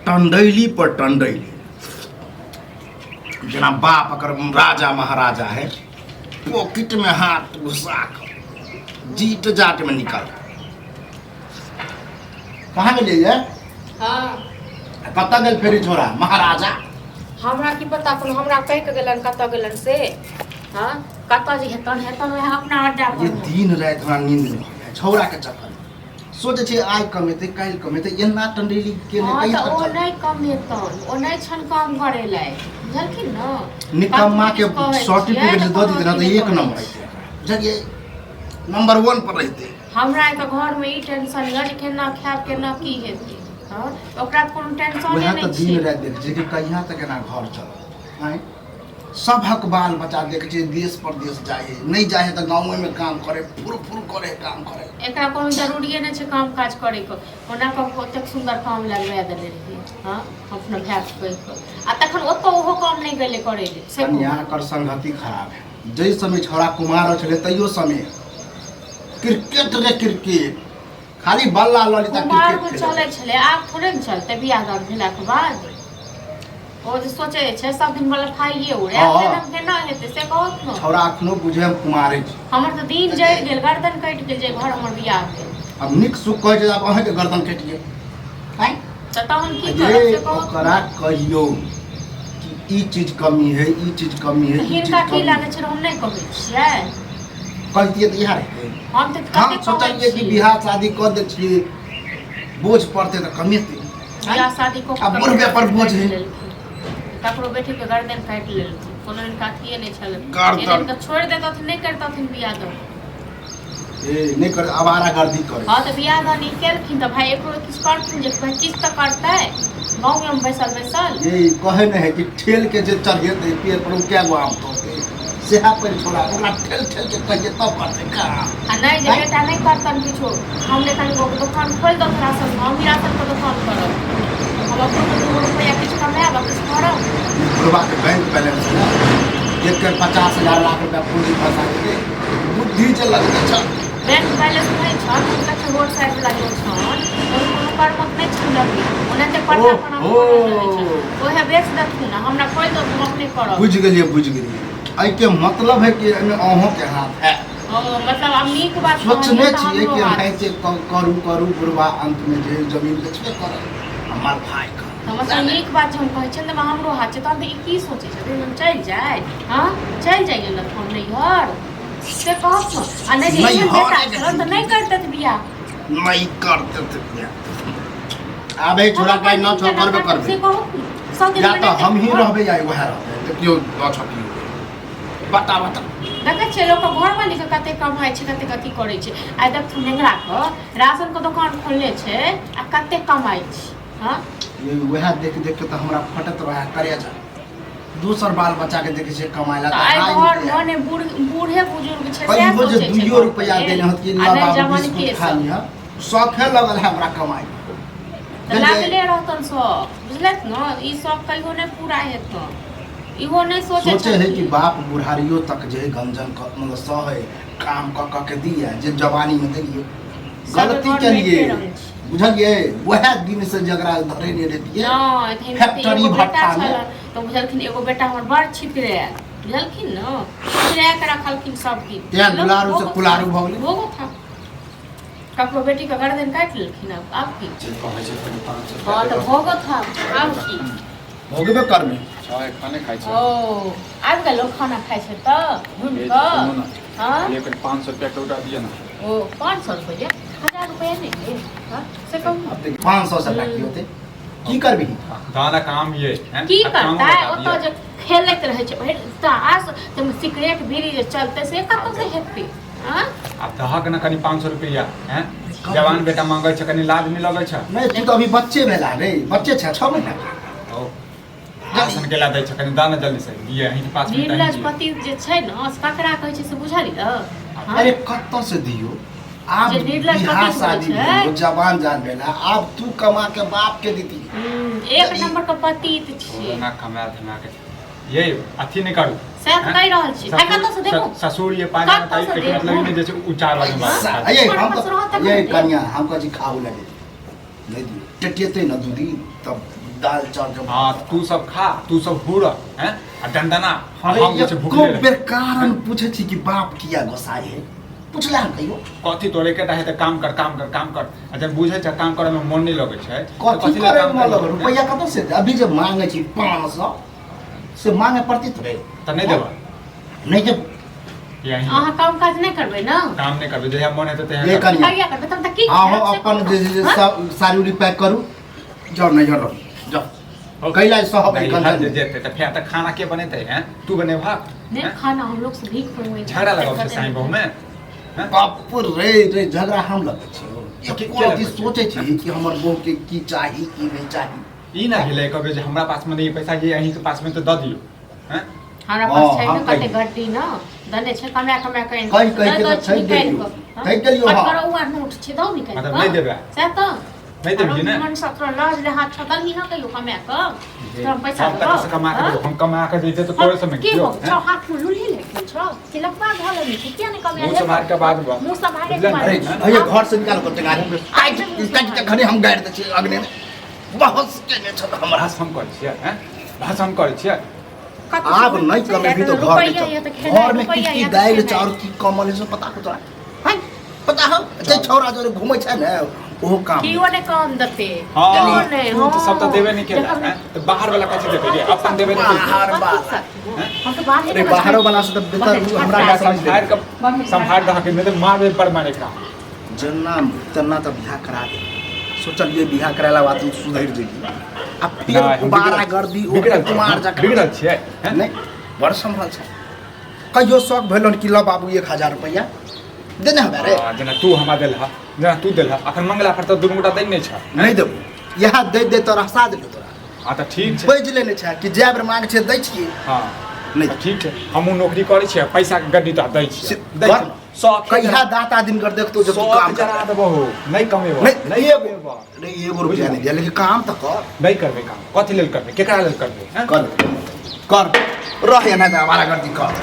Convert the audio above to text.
टंडैली पर टंडैली जना बाप अगर राजा महाराजा है, पॉकेट में हाथ घुसा कर जीत जाट में निकल कहाँ गेलिए ये? हाँ कतऽ गेल फेरी छोरा महाराजा? हमरा की पता कोनो हमरा कह के गेलन कतऽ गेलन से। हाँ कतऽ जे हेतन हेतन वह अपना अड्डा ये पर। दिन रात हमरा नींद नहीं होइए छौरा के चक्कर सोचे छे आइ कमेते काल्हि कमेते एना टंडैली के हाँ नहीं तो ओ कहीं नहीं कमेतन, ओ नहीं छन काम करे लाई बुझलखिन न। निकम्मा के बात कुछ कहै सर्टिफिकेट छियै, दे दी ना तो कोनो एक कहै नंबर छियै। रहते बुझलिए नंबर 1 पर रहते। हमरा के घर में ई टेंशन है जे केना खाब केना की हेतै। हाँ ओकरा कोनो टेंशन वह नहीं तो छै। दिन रात देख जे कि कहिया तक एना घर चल आए सबक बाल बच्चा देख जे देश परदेश जाए नहीं जाए तो गाँव में काम करे फुर करे काम करे। एकरा कोनो जरूरी नहीं छै काम काज करे को। ओना को ओतेक सुंदर काम लगवा देले रहिए। हाँ अपना भाई के कह के आ तखन ओतो ओहो काम नहीं गेले करे ले से कन्या कर संगति खराब है। जै समय छोरा कुमार छले तैयो समय क्रिकेट रे क्रिकेट खाली बल्ला ललिता कुमार को क्रिकेट चले छले आब थोड़े न चलते बियाह दान भेला के बाद। ओ जे सोचे छै सब दिन वाला खाइए उड़े हाँ। एकदम केना हेतै से कहत न। छोरा अखनो बुझे हम कुमारे छी। हमर तो दिन जरि गेल गर्दन कटि गेल जे घर हमर बियाह भेल। अब निक सुख कहे जे अब अहाँ के गर्दन कटि गेल हैं त तहन की करब ये से कहत ओकरा कहियो कि ई चीज कमी है ई चीज कमी है ई चीज हिनका की कमी लागे छै हम नहीं कहै छियै। कहतिए तो यार है हम त हम कते सोचलिए कि बियाह शादी कर दे छिए बोझ पड़ते तो कमेते बियाह शादी को अब बुढ़बे पर बोझ है। ककरो बेटी के गर्दन काटि लेलखिन कोनो इनका अथिए नहीं छल। गर्दन। इनका छोड़ देतथिन नहीं करतथिन बियाह दान। ए नहीं कर आवारा गर्दी करे। हाँ तो बियाह दान ई केलखिन तो भाई एको किछ करथिन जे भाई किछ तो करतै गाँव में बैसल ये कहे नहीं है कि ठेल के जे चढ़ेते पेड़ पर क्या गो आम तोड़ते सेहा पर छोड़ा ओकरा ठेल ठेल के कहिए तब करते का आ नहीं जे बेटा नहीं करतन किछो हम लेखन को दुकान खोल दो राशन हम ही राशन का दुकान करब। हम अपन 2 रुपया किछ कमाएब किछ करब। बुढ़वा के बैंक बैलेंस है एक 50,000 लाख रुपया पूंजी फंसा के बुद्धि जे लगते छ बैंक बैलेंस नहीं छ उनका छ रोड साइड लागल छन तो कोनो कर्मक नहीं छलक ओने ते पट्टा पर हम ओहे बेच दथुन हमरा कोई तो हम अपने करब। बुझ गेलिए आई के मतलब है कि एमे अहों के हाथ है। मतलब हम नीक बात सोचने छिए कि भाई से करू बुढ़वा अंत में जे जमीन बेचबे करे हमार भाई का मतलब नीक बात हम कहै छियै त हमरो हाथ छै तहन त ई की सोचै छै हम चल जाय। हां चल जाइए न फोन नहीं घर से कहत न आ नहीं जे एहन बेटा छलन त नहीं करतै बियाह नहीं करते थे बियाह। आबे छोड़ा के न छो करबे करबे से कहत या तो हम ही रहबे या वह रहबे तो क्यों न छकी बता देखै छियै लोक घर वाली के कते कमाइ छै कते कथी करै छै आइ तक नेंगरा के राशन के दुकान खोलले छै आ कते कमाइ छै। हां ये वह देख देख के तो हमरा फटत रहा करे जा दूसर बाल बच्चा के देखे छै कमाइला त आइ घर मने बूढ़े बुजुर्ग छै से वो जो 2 रुपया देने हत कि ला बाबू जवान के बिस्कुट खा लिया शौखे लगल है हमरा कमाई त लागले रहतन सब बुझलत न ई सब कहियो नहीं पूरा हेतन इहो नहीं सोचे है कि बाप बुढ़ारियों तक जे गंजन क मतलब सहे काम क के दिया जे जवानी में दिए गलती करिए बुझलिए वह दिन से जगरा धरे नहीं रहती है फैक्ट्री भट्टा में तो बुझलखिन एगो बेटा हमर बड़ छितरे बुझलखिन न छितरे के रखलखिन सब दिन ते दुलारू से कुलारू भ गेलै भोगो था ककरो बेटी का गर्दन काट लेलखिन अब की कहै छै कनि 500 हां तो भोगो था अब की भोगबे करमे चाय खाने खाइ छै ओ आज का लोग खाना खाइ छै त घुम क हां ये कनि 500 रुपया के उड़ा दिए ना ओ 500 रुपया 1000 रुपया नहीं हां से कम अब देख 500 से लाख होते की करबी दादा काम ये हैं की करता है ओतो जो खेलत रहे छै भरि तास तुम सिगरेट बीड़ी जे चलते से कतौ से हेतै। हां अब दहक ना कनि 500 रुपया हैं जवान बेटा मांगे छै कनि लाज नहीं लगे छै नहीं तू तो अभी बच्चे भेला रे बच्चे छ 6 महीना का ओ राशन के ला दै छै कनि दाना जल्दी से ये अहीं के पास में नीलजपति जे छै न ककरा कहै छै से बुझली त अरे कत्तो से दियो आप जे नीलज बिहार पति शादी छै। में जवान जान भेला अब तू कमा के बाप के देती एक नंबर का पतित छियै ना कमा धमा के ये अथी नहीं करू से कहि रहल छी आ कतौ से देखो ससुर ये पाजा कतौ से बताई एक मतलब नहीं जैसे उचार वाली बात ये हम पर तो रहता ये नहीं। कन्या हमको जी खाऊ लगे नहीं दी टटियते न दूधी तब दाल चावल जब हाँ तू सब खा तू सब हुर हैं आ डंडना अरे हम कुछ भूख एको ले बेर कारण पूछे छी कि बाप किया गोसाई है पूछला हम कहियो कथी तोरे के रहे त काम कर आ जब बुझे छ काम करे में मन नहीं लगे छै कथी करे में लग रुपया कत से अभी जे मांगे छी 500 से मांगे पड़ती तो त नहीं देबा नहीं जब यही अहाँ काम काज नहीं करबै ना काम नहीं करबे जहिया मन हेतै ये तहिया करिया करिया करबै तब तक की हाँ अपन जे सब सारी उरी पैक करू जाओ नहीं जाओ जाओ कैला सब नहीं कंजन हद जेते त फिर त खाना के बनेते हैं तू बनेबा नहीं खाना हम लोग से भीख मंगबै झगड़ा लगाओ से साईं बहु में बाप रे रे झगड़ा हम लगे छी के एको लगे चीज सोचे छी कि हमर बहू के की चाही की नहीं चाही ई ना भेलै कहबे जे हमरा पास में नहीं पैसा ये अहीं के पास में तो द दियो हैं हमरा पास छै हम ना कते कहियो। गड्डी ना दने छै कमा कमा के कहि के तो छै देलियो छै देलियो हां पर उआ नोट छै दौ निकाल मतलब नहीं देबे से त नहीं देबी ना मन सत्र लाज ले हाथ छदल ही ना कहियो कमा के तो हम पैसा हम तक से कमा के देबो, हम कमा के देते तो तोरे से में की क्यों हो छ हाथ में लुली ले छ तिलकवा धल नहीं क्या नहीं कमा मुंह संभाल के बात बा मुंह संभाल के अरे बात भैया घर से निकाल कर टेंगारी आज इसका खने हम गाड़ दे छी अग्नि में बहुत केने छ हमरा भाष हम करै छियै हैं भाष हम करै छियै आप नहीं कमे भी तो घर में कितनी दाल चावल की कमल है पता को तोरा हैं पता हो जे छौरा जो घूमै छै ने ओहो काम की ओने कम दते हां नहीं तू तो सब तो देबे नहीं केला हैं तो बाहर वाला कैसे देबे रे अपन देबे नहीं बाहर बात हम तो बाहर अरे बाहरों वाला से तब देता हमरा हमरा का समझ संभाल के संभाल रहा के नहीं तो मार दे पर मारे का जना तना तो बियाह करा दे सोचलिए बियाह कराला बात सुधर जेगी अब फिर दोबारा गर्दी ओ कुमार जा बिगड़ल छियै हैं नहीं बड़ संभल छै कहियो शौक भेलन कि लो बाबू 1000 रुपया देना हमारे जना तू हमरा देलहा जना तू देलहा अखन मंगला पर तो दुनू गोटा दै नहीं छ नहीं देबो यहाँ दे तो रहसा देबो तोरा हां त ठीक छै खोज लेने छै कि जेब मांग छै दै छियै हां नहीं नहीं ठीक छै हमहू नौकरी करै छियै पैसा के गड्डी तो दै छियै दै कर। शौक कहिया दाता दिन कर देखतो जब तू काम जरा कर देबो नहीं कमेबो नहीं एगो नहीं एगो रुपया नहीं दिया लेकिन काम तो कर नहीं करबे काम कथि लेल करबे केकरा लेल करबे हैं कर रह या ना हमारा गर्दी कर